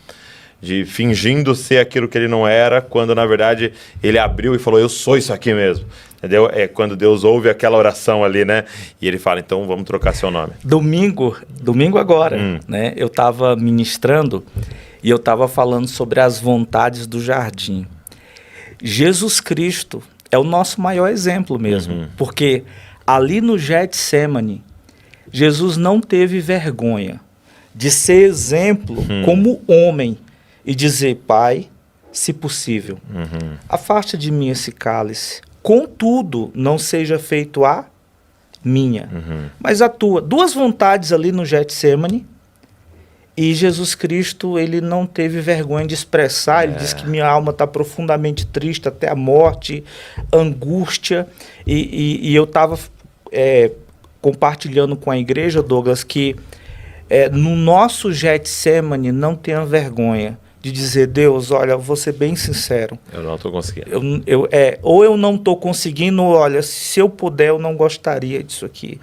De fingindo ser aquilo que ele não era, quando na verdade ele abriu e falou, eu sou isso aqui mesmo. Entendeu? É quando Deus ouve aquela oração ali, né? E ele fala, então vamos trocar seu nome. Domingo agora, né? Eu estava ministrando e eu estava falando sobre as vontades do jardim. Jesus Cristo é o nosso maior exemplo mesmo, porque ali no Getsêmani, Jesus não teve vergonha de ser exemplo como homem e dizer, Pai, se possível, afasta de mim esse cálice, contudo, não seja feito a minha, mas a tua. 2 vontades ali no Getsêmani, e Jesus Cristo, ele não teve vergonha de expressar, ele disse que minha alma está profundamente triste até a morte, angústia, e eu estava compartilhando com a igreja, Douglas, que no nosso Getsêmani não tenha vergonha de dizer, Deus, olha, eu vou ser bem sincero. Eu não estou conseguindo. Ou eu não estou conseguindo, olha, se eu puder, eu não gostaria disso aqui.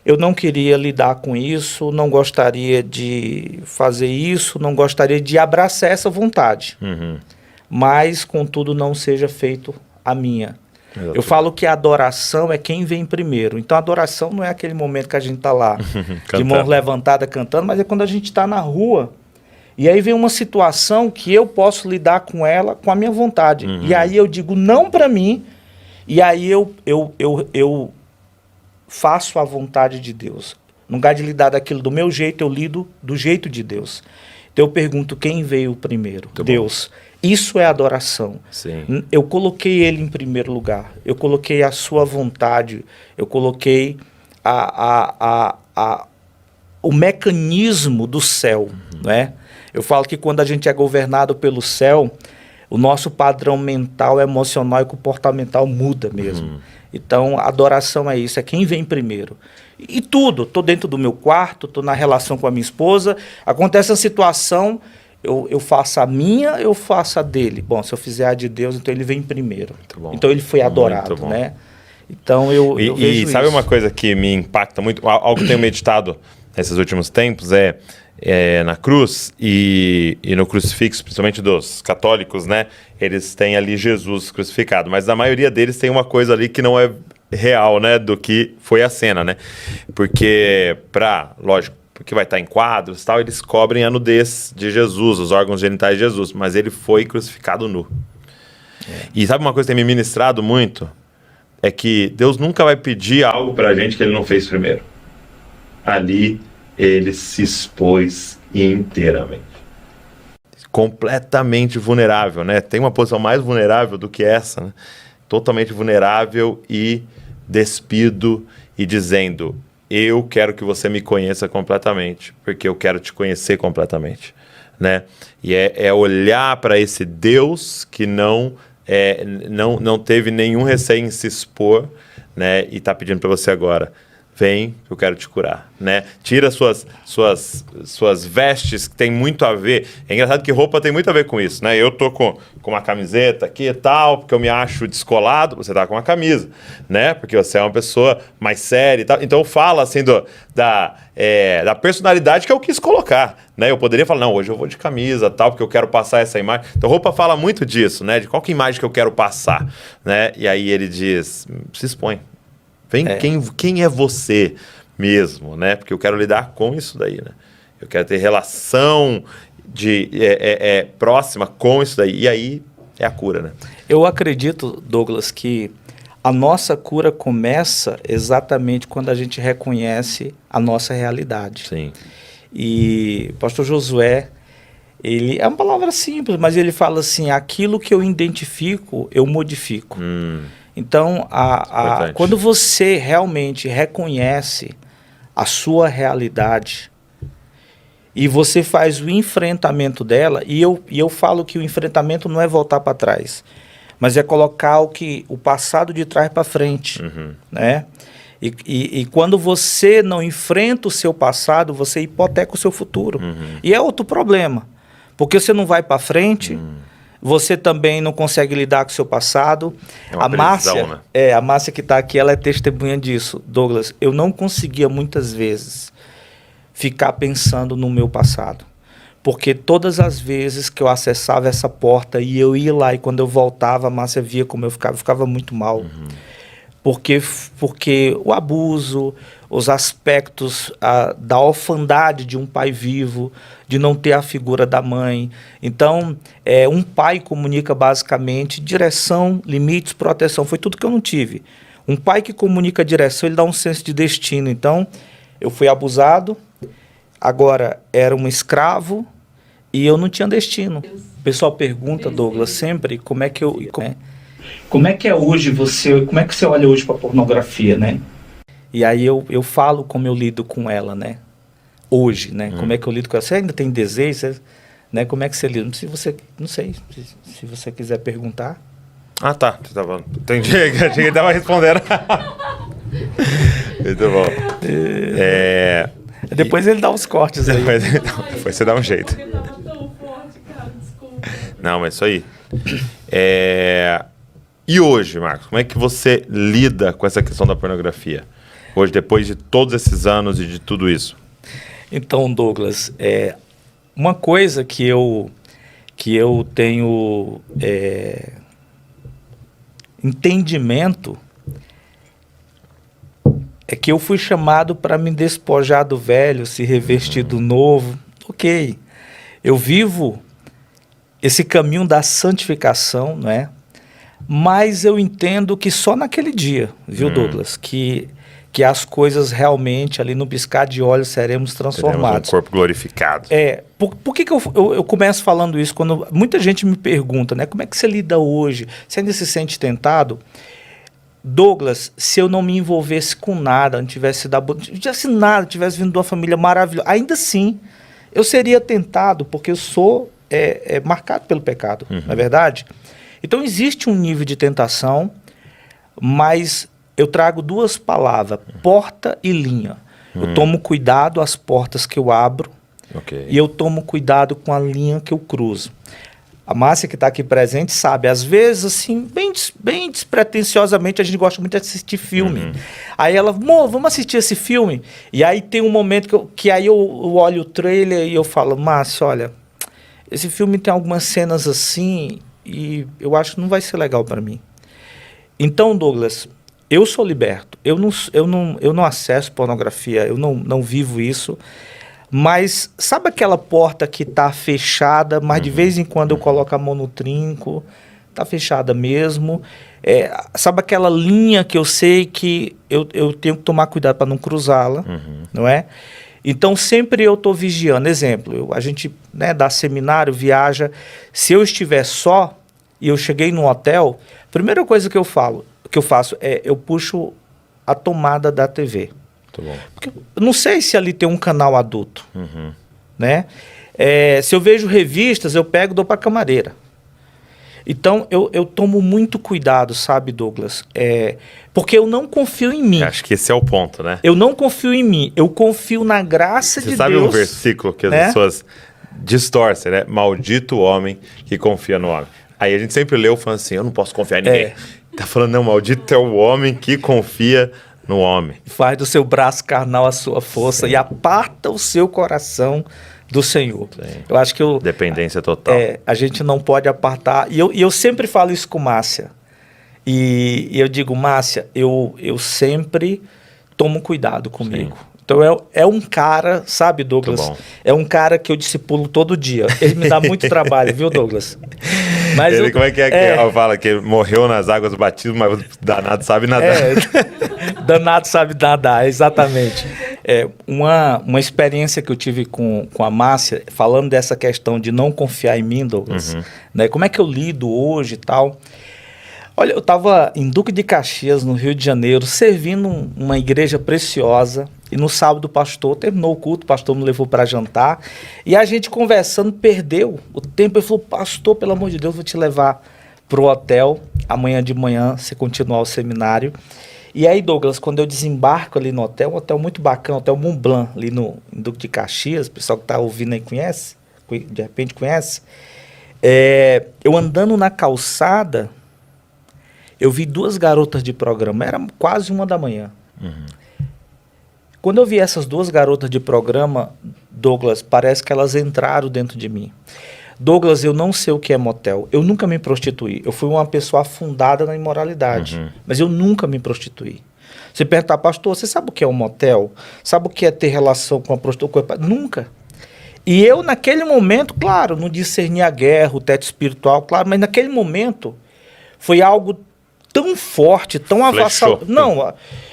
Eu não queria lidar com isso, não gostaria de fazer isso, não gostaria de abraçar essa vontade. Mas, contudo, não seja feito a minha. Exatamente. Eu falo que a adoração é quem vem primeiro. Então, a adoração não é aquele momento que a gente está lá, de mãos levantadas cantando, mas é quando a gente está na rua. E aí vem uma situação que eu posso lidar com ela com a minha vontade. E aí eu digo não para mim, e aí eu faço a vontade de Deus. No lugar de lidar daquilo do meu jeito, eu lido do jeito de Deus. Então eu pergunto, quem veio primeiro? Muito Deus. Bom. Isso é adoração. Sim. Eu coloquei ele em primeiro lugar. Eu coloquei a sua vontade. Eu coloquei o mecanismo do céu, né? Eu falo que quando a gente é governado pelo céu, o nosso padrão mental, emocional e comportamental muda mesmo. Então, a adoração é isso, é quem vem primeiro. E tudo, estou dentro do meu quarto, estou na relação com a minha esposa, acontece a situação, eu faço a minha, eu faço a dele. Bom, se eu fizer a de Deus, então ele vem primeiro. Então ele foi adorado, né? Então eu vejo sabe isso. Uma coisa que me impacta muito, algo que eu tenho meditado nesses últimos tempos na cruz e no crucifixo, principalmente dos católicos, né? Eles têm ali Jesus crucificado, mas a maioria deles tem uma coisa ali que não é real, né? Do que foi a cena, né? Porque, lógico, porque vai estar em quadros e tal, eles cobrem a nudez de Jesus, os órgãos genitais de Jesus, mas ele foi crucificado nu. E sabe uma coisa que tem me ministrado muito? É que Deus nunca vai pedir algo pra gente que ele não fez primeiro. Ali ele se expôs inteiramente. Completamente vulnerável, né? Tem uma posição mais vulnerável do que essa, né? Totalmente vulnerável e despido e dizendo: eu quero que você me conheça completamente, porque eu quero te conhecer completamente, né? E é olhar para esse Deus que não teve nenhum receio em se expor, né? E está pedindo para você agora: vem, eu quero te curar, né? Tira suas vestes, que tem muito a ver. É engraçado que roupa tem muito a ver com isso, né? Eu tô com uma camiseta aqui e tal, porque eu me acho descolado. Você tá com uma camisa, né? Porque você é uma pessoa mais séria e tal. Então fala assim da personalidade que eu quis colocar, né? Eu poderia falar: não, hoje eu vou de camisa tal, porque eu quero passar essa imagem. Então roupa fala muito disso, né? De qual que é a imagem que eu quero passar, né? E aí ele diz: se expõe. Vem, quem é você mesmo, né? Porque eu quero lidar com isso daí, né? Eu quero ter relação próxima com isso daí. E aí é a cura, né? Eu acredito, Douglas, que a nossa cura começa exatamente quando a gente reconhece a nossa realidade. Sim. E o pastor Josué, ele é uma palavra simples, mas ele fala assim: aquilo que eu identifico, eu modifico. Então, quando você realmente reconhece a sua realidade e você faz o enfrentamento dela, e eu falo que o enfrentamento não é voltar para trás, mas é colocar o passado de trás para frente, né? E quando você não enfrenta o seu passado, você hipoteca o seu futuro. E é outro problema, porque você não vai para frente. Você também não consegue lidar com o seu passado. É uma prisão, né? A Márcia que está aqui, ela é testemunha disso. Douglas, eu não conseguia muitas vezes ficar pensando no meu passado. Porque todas as vezes que eu acessava essa porta e eu ia lá, e quando eu voltava, a Márcia via como eu ficava muito mal. Porque o abuso, os aspectos da orfandade de um pai vivo, de não ter a figura da mãe. Então, um pai comunica basicamente direção, limites, proteção. Foi tudo que eu não tive. Um pai que comunica direção, ele dá um senso de destino. Então, eu fui abusado, agora era um escravo e eu não tinha destino. O pessoal pergunta, Douglas, sempre como é que eu... Como é que é hoje como é que você olha hoje para a pornografia, né? E aí eu falo como eu lido com ela, né? Hoje, né? Como é que eu lido com ela? Você ainda tem desejo, né? Como é que você lida? Não sei, se você quiser perguntar. Ah, tá. Entendi, achei que ele estava respondendo. Muito bom. Depois ele dá os cortes aí. Depois você dá um jeito. Não, mas isso aí. E hoje, Marcos, como é que você lida com essa questão da pornografia? Hoje, depois de todos esses anos e de tudo isso. Então, Douglas, uma coisa que eu tenho entendimento é que eu fui chamado para me despojar do velho, se revestir do novo. Ok, eu vivo esse caminho da santificação, não é? Mas eu entendo que só naquele dia, viu, Douglas, que as coisas realmente, ali no piscar de olhos, seremos transformados. Teremos um corpo glorificado. Por que eu começo falando isso? Quando muita gente me pergunta, né, como é que você lida hoje? Você ainda se sente tentado? Douglas, se eu não me envolvesse com nada, não tivesse vindo de uma família maravilhosa, ainda assim, eu seria tentado, porque eu sou marcado pelo pecado, não é verdade? Então, existe um nível de tentação, mas eu trago duas palavras, porta e linha. Eu tomo cuidado às portas que eu abro e eu tomo cuidado com a linha que eu cruzo. A Márcia, que está aqui presente, sabe, às vezes, assim, bem despretensiosamente, a gente gosta muito de assistir filme. Aí ela, amor, vamos assistir esse filme? E aí tem um momento que aí eu olho o trailer e eu falo: Márcia, olha, esse filme tem algumas cenas assim... e eu acho que não vai ser legal para mim. Então, Douglas, eu sou liberto. Eu não acesso pornografia, eu não vivo isso. Mas sabe aquela porta que está fechada, mas de vez em quando eu coloco a mão no trinco, está fechada mesmo. Sabe aquela linha que eu sei que eu tenho que tomar cuidado para não cruzá-la, não é? Então, sempre eu estou vigiando. Exemplo, a gente, né, dá seminário, viaja. Se eu estiver só e eu cheguei num hotel, a primeira coisa que eu faço é eu puxo a tomada da TV. Muito bom. Porque eu não sei se ali tem um canal adulto, né? Se eu vejo revistas, eu pego e dou para a camareira. Então, eu tomo muito cuidado, sabe, Douglas? Porque eu não confio em mim. Acho que esse é o ponto, né? Eu não confio em mim. Eu confio na graça de Deus. Você sabe um versículo que as pessoas distorcem, né? Maldito o homem que confia no homem. Aí a gente sempre leu falando assim, eu não posso confiar em ninguém. Tá falando, não, maldito é o homem que confia no homem. Faz do seu braço carnal a sua força e aparta o seu coração do Senhor. Sim. Eu acho que dependência total. A gente não pode apartar. E eu sempre falo isso com Márcia. E eu digo, Márcia, eu sempre tomo cuidado comigo. Sim. Então é um cara, sabe, Douglas? É um cara que eu discipulo todo dia. Ele me dá muito trabalho, viu, Douglas? Mas ele, como é que fala que ele morreu nas águas do batismo, mas danado sabe nadar. Danado sabe nadar, exatamente. Uma experiência que eu tive com a Márcia, falando dessa questão de não confiar em mim, Douglas, né? Como é que eu lido hoje e tal. Olha, eu estava em Duque de Caxias, no Rio de Janeiro, servindo uma igreja preciosa. E no sábado o pastor terminou o culto, o pastor me levou para jantar. E a gente conversando, perdeu o tempo. Ele falou, pastor, pelo amor de Deus, vou te levar para o hotel. Amanhã de manhã você continuar o seminário. E aí, Douglas, quando eu desembarco ali no hotel, um hotel muito bacana, Hotel Mont Blanc, ali no Duque de Caxias, o pessoal que está ouvindo aí conhece, de repente conhece. Eu andando na calçada, eu vi duas garotas de programa, era quase 1h. Quando eu vi essas duas garotas de programa, Douglas, parece que elas entraram dentro de mim. Douglas, eu não sei o que é motel. Eu nunca me prostituí. Eu fui uma pessoa afundada na imoralidade. Mas eu nunca me prostituí. Você perguntar, pastor, você sabe o que é um motel? Sabe o que é ter relação com a prostituta? Nunca. E eu, naquele momento, claro, não discerni a guerra, o teto espiritual, claro, mas naquele momento foi algo tão forte, tão avassalador. Não,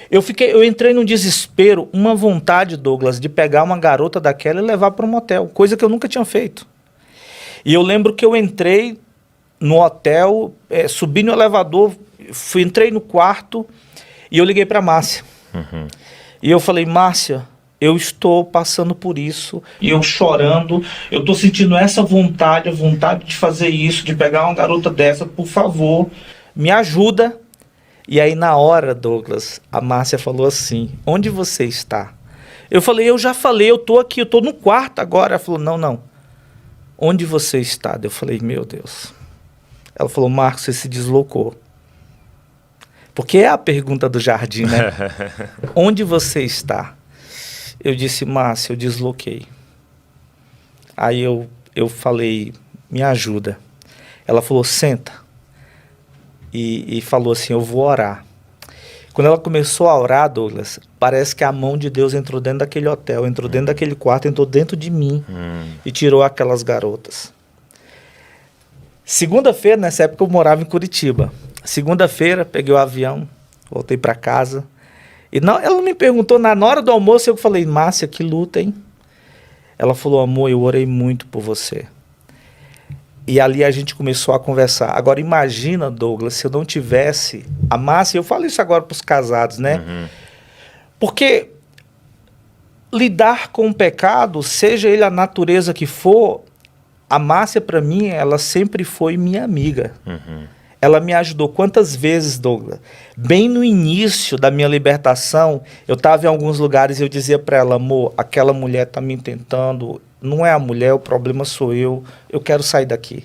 eu entrei num desespero, uma vontade, Douglas, de pegar uma garota daquela e levar para um motel, coisa que eu nunca tinha feito. E eu lembro que eu entrei no hotel, subi no elevador, entrei no quarto e eu liguei para a Márcia. E eu falei, Márcia, eu estou passando por isso, e eu chorando, eu estou sentindo essa vontade, a vontade de fazer isso, de pegar uma garota dessa, por favor, me ajuda. E aí na hora, Douglas, a Márcia falou assim, onde você está? Eu falei, eu já falei, eu estou aqui, eu estou no quarto agora. Ela falou, não, onde você está? Eu falei, meu Deus. Ela falou, Marcos, você se deslocou. Porque é a pergunta do jardim, né? Onde você está? Eu disse, Márcia, eu desloquei. Aí eu falei, me ajuda. Ela falou, senta. E falou assim, eu vou orar. Quando ela começou a orar, Douglas, parece que a mão de Deus entrou dentro daquele hotel, entrou dentro daquele quarto, entrou dentro de mim e tirou aquelas garotas. Segunda-feira, nessa época eu morava em Curitiba. Segunda-feira, peguei o avião, voltei para casa. E ela me perguntou, na hora do almoço, eu falei, Márcia, que luta, hein? Ela falou, amor, eu orei muito por você. E ali a gente começou a conversar. Agora imagina, Douglas, se eu não tivesse a Márcia, eu falo isso agora para os casados, né? Porque lidar com o pecado, seja ele a natureza que for, a Márcia para mim, ela sempre foi minha amiga. Ela me ajudou. Quantas vezes, Douglas? Bem no início da minha libertação, eu estava em alguns lugares e eu dizia para ela, amor, aquela mulher está me tentando, não é a mulher, o problema sou eu quero sair daqui.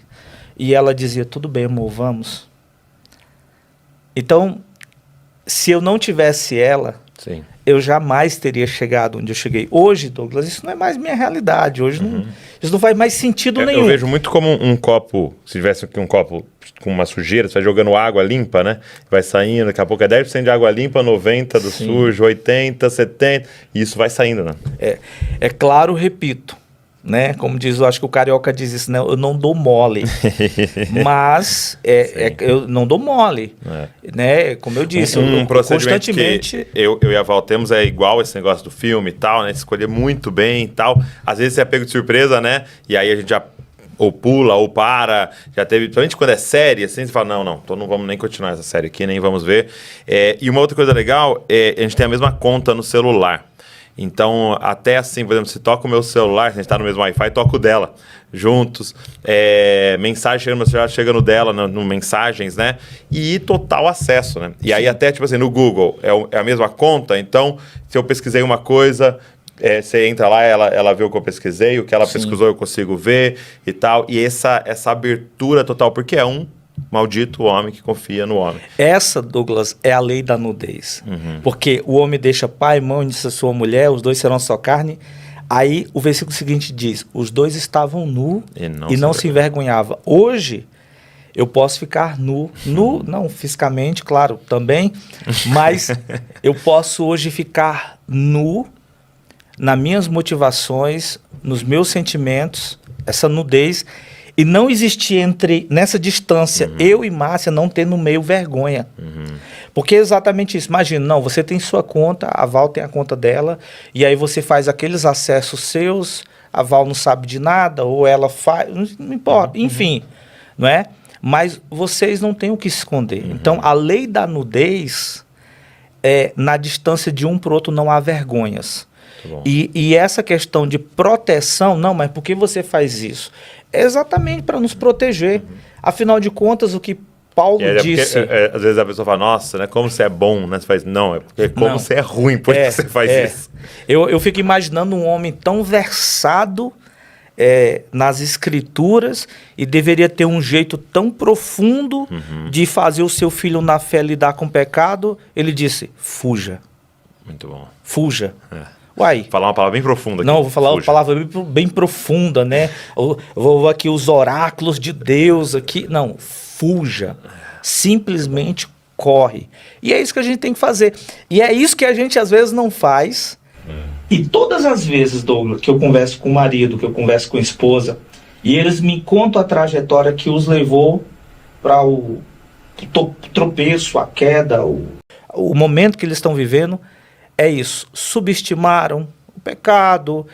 E ela dizia, tudo bem, amor, vamos. Então, se eu não tivesse ela, sim, eu jamais teria chegado onde eu cheguei. Hoje, Douglas, isso não é mais minha realidade. Hoje isso não faz mais sentido nenhum. Eu vejo muito como um copo, se tivesse aqui um copo com uma sujeira, você vai jogando água limpa, né? Vai saindo, daqui a pouco é 10% de água limpa, 90% do sim, sujo, 80%, 70%, e isso vai saindo, né? É claro, repito, né? Como diz, eu acho que o carioca diz isso, né? Eu não dou mole, mas eu não dou mole, né? Como eu disse, um procedimento constantemente... que eu e a Val temos é igual esse negócio do filme e tal, né? Escolher muito bem e tal. Às vezes você é pego de surpresa, né? E aí a gente já ou pula, ou para. Já teve, principalmente quando é série, assim, você fala, não, então não vamos nem continuar essa série aqui, nem vamos ver. E uma outra coisa legal é a gente tem a mesma conta no celular. Então, até assim, por exemplo, se toca o meu celular, se a gente tá no mesmo Wi-Fi, toca o dela, juntos. Mensagem chega no meu celular, chega no dela, no Mensagens, né? E total acesso, né? E aí até, tipo assim, no Google, é a mesma conta, então, se eu pesquisei uma coisa, você entra lá, ela vê o que eu pesquisei, o que ela pesquisou eu consigo ver e tal. E essa abertura total, porque é um maldito homem que confia no homem. Essa, Douglas, é a lei da nudez. Porque o homem deixa pai, mãe, disse a sua mulher, os dois serão só carne. Aí o versículo seguinte diz, os dois estavam nu e não se envergonhavam. Hoje, eu posso ficar nu, não fisicamente, claro, também, mas eu posso hoje ficar nu nas minhas motivações, nos meus sentimentos, essa nudez. E não existir nessa distância, eu e Márcia não ter no meio vergonha. Porque é exatamente isso. Imagina, não, você tem sua conta, a Val tem a conta dela, e aí você faz aqueles acessos seus, a Val não sabe de nada, ou ela faz, não importa, enfim, não é? Mas vocês não têm o que esconder. Então, a lei da nudez, na distância de um para o outro não há vergonhas. E essa questão de proteção, não, mas por que você faz isso? É exatamente para nos proteger. Afinal de contas, o que Paulo disse... às vezes a pessoa fala, nossa, né, como você é bom, né? Você faz, não, é porque como você é ruim, por que você faz isso? Eu fico imaginando um homem tão versado nas escrituras e deveria ter um jeito tão profundo de fazer o seu filho na fé lidar com o pecado. Ele disse, fuja. Muito bom. Fuja. Uai. Falar uma palavra bem profunda aqui. Não, eu vou falar uma palavra bem profunda, né? Eu vou aqui os oráculos de Deus aqui. Não, fuja. Simplesmente corre. E é isso que a gente tem que fazer. E é isso que a gente às vezes não faz. E todas as vezes, Douglas, que eu converso com o marido, que eu converso com a esposa, e eles me contam a trajetória que os levou para o tropeço, a queda, o momento que eles estão vivendo, é isso, subestimaram o pecado,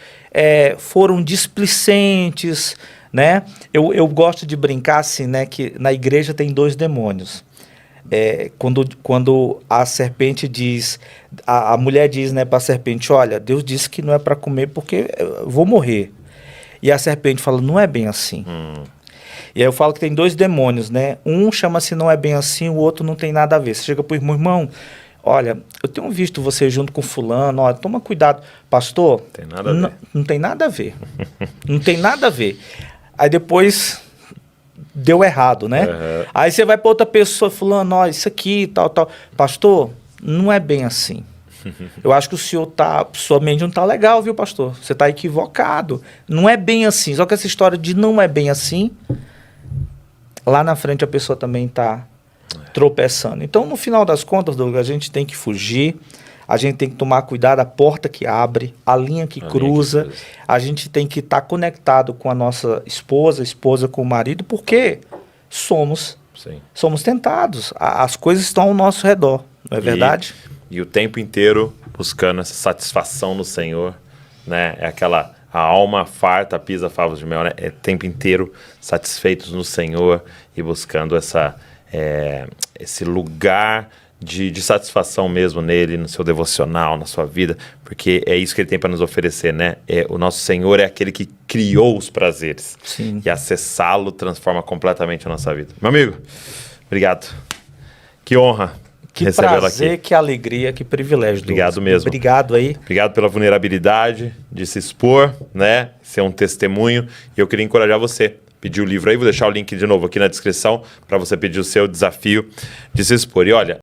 foram displicentes, né? Eu gosto de brincar assim, né, que na igreja tem 2 demônios. Quando a serpente diz, a mulher diz, né, para a serpente, olha, Deus disse que não é para comer porque eu vou morrer. E a serpente fala, não é bem assim. E aí eu falo que tem 2 demônios, né? Um chama-se não é bem assim, o outro não tem nada a ver. Você chega para o irmão, olha, eu tenho visto você junto com fulano, olha, toma cuidado. Pastor, tem nada a ver. Não tem nada a ver. Não tem nada a ver. Aí depois deu errado, né? Aí você vai para outra pessoa, fulano, olha, isso aqui, tal. Pastor, não é bem assim. Eu acho que sua mente não está legal, viu, pastor? Você está equivocado. Não é bem assim. Só que essa história de não é bem assim, lá na frente a pessoa também está tropeçando. Então, no final das contas, Douglas, a gente tem que fugir, a gente tem que tomar cuidado, a porta que abre, a linha que cruza, a gente tem que estar conectado com a nossa esposa com o marido, porque somos tentados, as coisas estão ao nosso redor, não é verdade? E o tempo inteiro buscando essa satisfação no Senhor, né? A alma farta pisa favos de mel, né? É o tempo inteiro satisfeitos no Senhor e buscando esse lugar de satisfação mesmo nele, no seu devocional, na sua vida, porque é isso que ele tem para nos oferecer, né? O nosso Senhor é aquele que criou os prazeres. Sim. E acessá-lo transforma completamente a nossa vida. Meu amigo, obrigado. Que honra. Que prazer, que alegria, que privilégio. Obrigado Douglas. mesmo. Obrigado aí. Obrigado pela vulnerabilidade de se expor, né? Ser um testemunho. E eu queria encorajar você. Pedir o livro aí, vou deixar o link de novo aqui na descrição para você pedir o seu desafio de se expor. E olha,